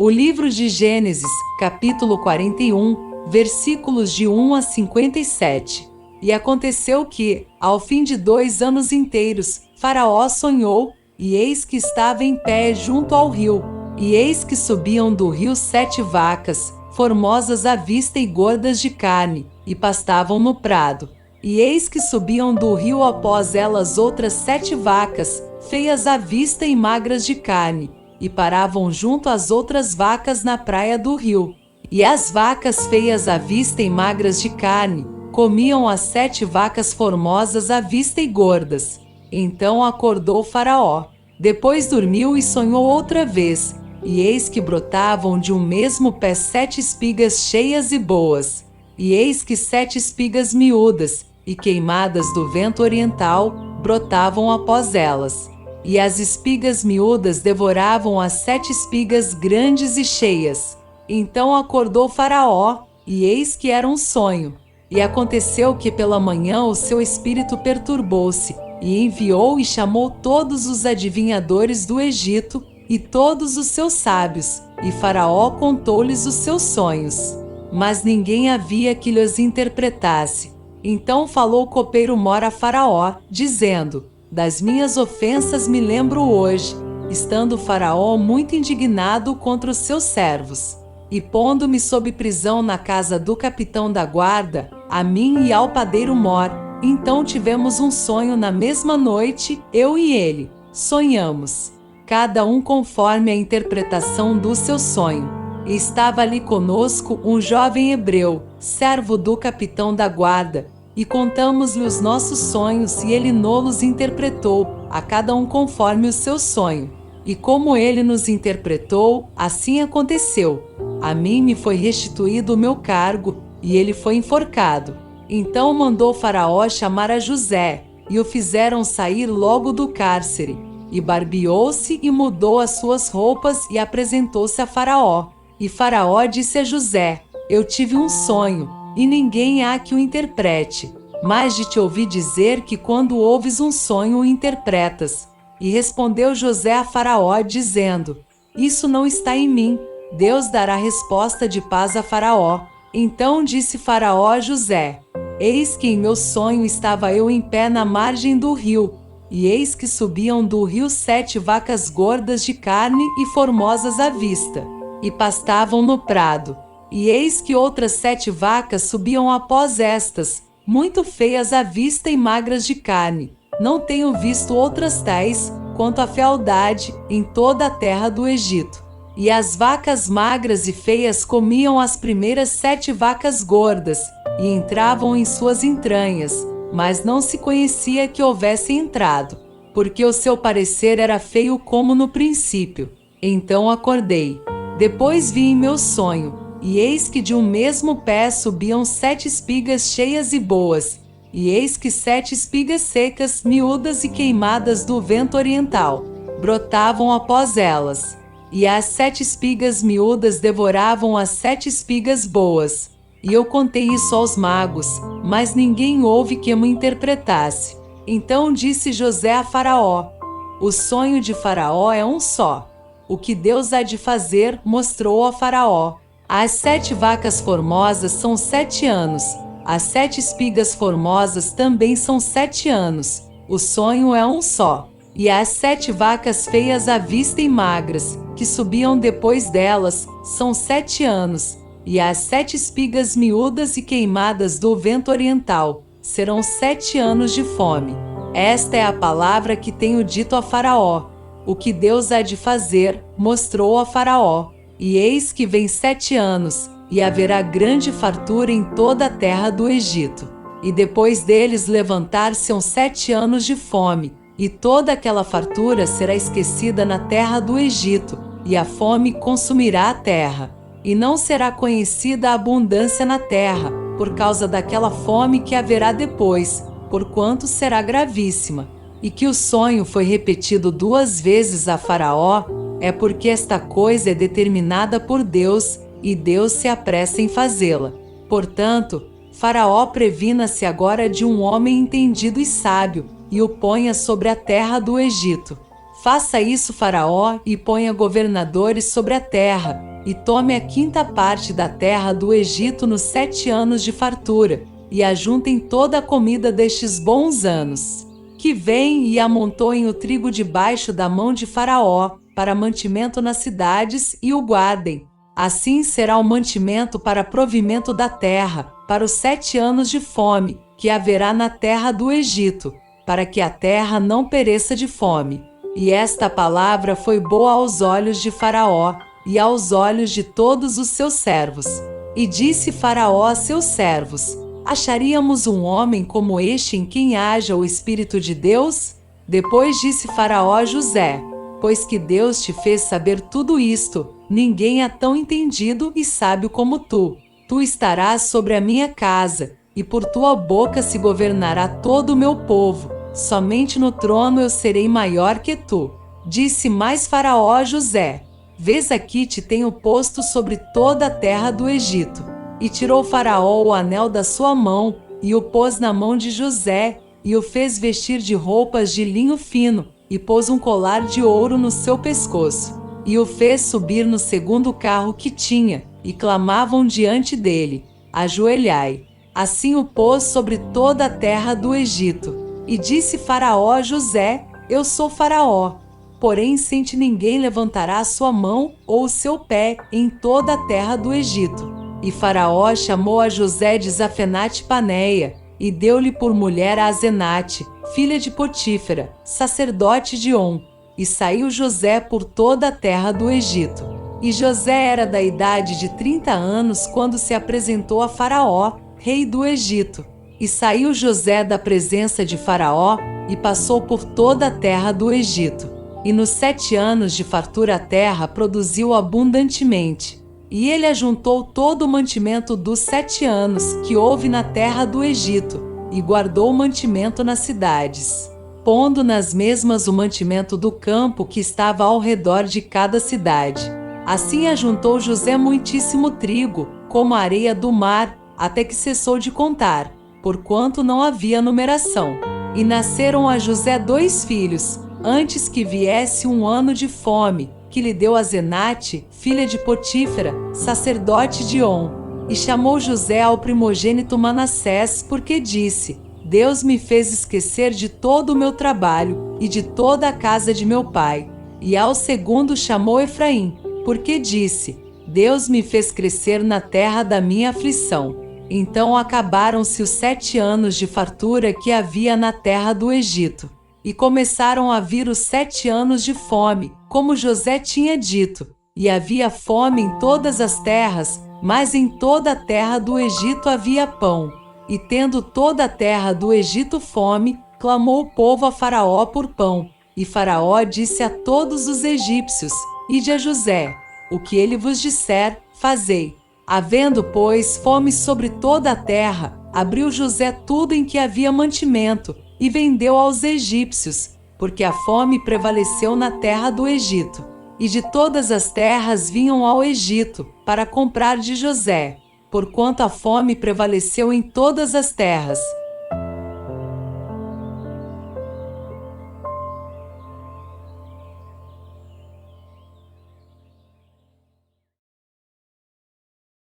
O livro de Gênesis, capítulo 41, versículos de 1 a 57. E aconteceu que, ao fim de 2 anos inteiros, Faraó sonhou, e eis que estava em pé junto ao rio, e eis que subiam do rio 7 vacas, formosas à vista e gordas de carne, e pastavam no prado. E eis que subiam do rio após elas outras 7 vacas, feias à vista e magras de carne, e paravam junto às outras vacas na praia do rio. E as vacas feias à vista e magras de carne comiam as 7 vacas formosas à vista e gordas. Então acordou Faraó. Depois dormiu e sonhou outra vez, e eis que brotavam de um mesmo pé 7 espigas cheias e boas, e eis que 7 espigas miúdas e queimadas do vento oriental brotavam após elas. E as espigas miúdas devoravam as 7 espigas grandes e cheias. Então acordou Faraó, e eis que era um sonho. E aconteceu que pela manhã o seu espírito perturbou-se, e enviou e chamou todos os adivinhadores do Egito e todos os seus sábios, e Faraó contou-lhes os seus sonhos. Mas ninguém havia que lhes interpretasse. Então falou o copeiro-mor a Faraó, dizendo: das minhas ofensas me lembro hoje, estando Faraó muito indignado contra os seus servos. E pondo-me sob prisão na casa do capitão da guarda, a mim e ao padeiro-mor, então tivemos um sonho na mesma noite, eu e ele. Sonhamos, cada um conforme a interpretação do seu sonho. E estava ali conosco um jovem hebreu, servo do capitão da guarda, e contamos-lhe os nossos sonhos, e ele nos interpretou, a cada um conforme o seu sonho. E como ele nos interpretou, assim aconteceu. A mim me foi restituído o meu cargo, e ele foi enforcado. Então mandou Faraó chamar a José, e o fizeram sair logo do cárcere. E barbeou-se e mudou as suas roupas, e apresentou-se a Faraó. E Faraó disse a José: eu tive um sonho, e ninguém há que o interprete, mas de te ouvir dizer que quando ouves um sonho o interpretas. E respondeu José a Faraó, dizendo: isso não está em mim, Deus dará resposta de paz a Faraó. Então disse Faraó a José: eis que em meu sonho estava eu em pé na margem do rio, e eis que subiam do rio 7 vacas gordas de carne e formosas à vista, e pastavam no prado. E eis que outras 7 vacas subiam após estas, muito feias à vista e magras de carne. Não tenho visto outras tais, quanto a fealdade, em toda a terra do Egito. E as vacas magras e feias comiam as primeiras 7 vacas gordas, e entravam em suas entranhas, mas não se conhecia que houvesse entrado, porque o seu parecer era feio como no princípio. Então acordei. Depois vi em meu sonho, e eis que de um mesmo pé subiam 7 espigas cheias e boas, e eis que 7 espigas secas, miúdas e queimadas do vento oriental, brotavam após elas. E as 7 espigas miúdas devoravam as 7 espigas boas. E eu contei isso aos magos, mas ninguém houve que me interpretasse. Então disse José a Faraó: o sonho de Faraó é um só. O que Deus há de fazer, mostrou a Faraó. As 7 vacas formosas são 7 anos, as 7 espigas formosas também são 7 anos, o sonho é um só. E as 7 vacas feias à vista e magras, que subiam depois delas, são 7 anos, e as 7 espigas miúdas e queimadas do vento oriental, serão 7 anos de fome. Esta é a palavra que tenho dito a Faraó. O que Deus há de fazer, mostrou a Faraó. E eis que vem 7 anos, e haverá grande fartura em toda a terra do Egito. E depois deles levantar-se-ão 7 anos de fome, e toda aquela fartura será esquecida na terra do Egito, e a fome consumirá a terra. E não será conhecida a abundância na terra, por causa daquela fome que haverá depois, porquanto será gravíssima. E que o sonho foi repetido 2 vezes a Faraó, é porque esta coisa é determinada por Deus, e Deus se apressa em fazê-la. Portanto, Faraó previna-se agora de um homem entendido e sábio, e o ponha sobre a terra do Egito. Faça isso, Faraó, e ponha governadores sobre a terra, e tome a quinta parte da terra do Egito nos 7 anos de fartura, e ajuntem toda a comida destes bons anos, que vêm, e amontoem o trigo debaixo da mão de Faraó, para mantimento nas cidades, e o guardem. Assim será o mantimento para provimento da terra, para os 7 anos de fome, que haverá na terra do Egito, para que a terra não pereça de fome. E esta palavra foi boa aos olhos de Faraó, e aos olhos de todos os seus servos. E disse Faraó a seus servos: acharíamos um homem como este em quem haja o Espírito de Deus? Depois disse Faraó a José: pois que Deus te fez saber tudo isto, ninguém é tão entendido e sábio como tu. Tu estarás sobre a minha casa, e por tua boca se governará todo o meu povo. Somente no trono eu serei maior que tu. Disse mais Faraó a José: vês aqui te tenho posto sobre toda a terra do Egito. E tirou Faraó o anel da sua mão, e o pôs na mão de José, e o fez vestir de roupas de linho fino, e pôs um colar de ouro no seu pescoço. E o fez subir no segundo carro que tinha, e clamavam diante dele: ajoelhai. Assim o pôs sobre toda a terra do Egito. E disse Faraó a José: eu sou Faraó, porém sem ti ninguém levantará a sua mão ou o seu pé em toda a terra do Egito. E Faraó chamou a José de Zafenate-Paneia, e deu-lhe por mulher a Asenate, filha de Potífera, sacerdote de On. E saiu José por toda a terra do Egito. E José era da idade de 30 anos quando se apresentou a Faraó, rei do Egito. E saiu José da presença de Faraó, e passou por toda a terra do Egito. E nos 7 anos de fartura a terra produziu abundantemente. E ele ajuntou todo o mantimento dos 7 anos que houve na terra do Egito, e guardou o mantimento nas cidades, pondo nas mesmas o mantimento do campo que estava ao redor de cada cidade. Assim ajuntou José muitíssimo trigo, como a areia do mar, até que cessou de contar, porquanto não havia numeração. E nasceram a José 2 filhos, antes que viesse um ano de fome, que lhe deu Asenate, filha de Potífera, sacerdote de On. E chamou José ao primogênito Manassés, porque disse: Deus me fez esquecer de todo o meu trabalho e de toda a casa de meu pai. E ao segundo chamou Efraim, porque disse: Deus me fez crescer na terra da minha aflição. Então acabaram-se os 7 anos de fartura que havia na terra do Egito. E começaram a vir os 7 anos de fome, como José tinha dito. E havia fome em todas as terras, mas em toda a terra do Egito havia pão. E tendo toda a terra do Egito fome, clamou o povo a Faraó por pão. E Faraó disse a todos os egípcios: Ide a José, o que ele vos disser, fazei. Havendo, pois, fome sobre toda a terra, abriu José tudo em que havia mantimento, e vendeu aos egípcios, porque a fome prevaleceu na terra do Egito. E de todas as terras vinham ao Egito, para comprar de José, porquanto a fome prevaleceu em todas as terras.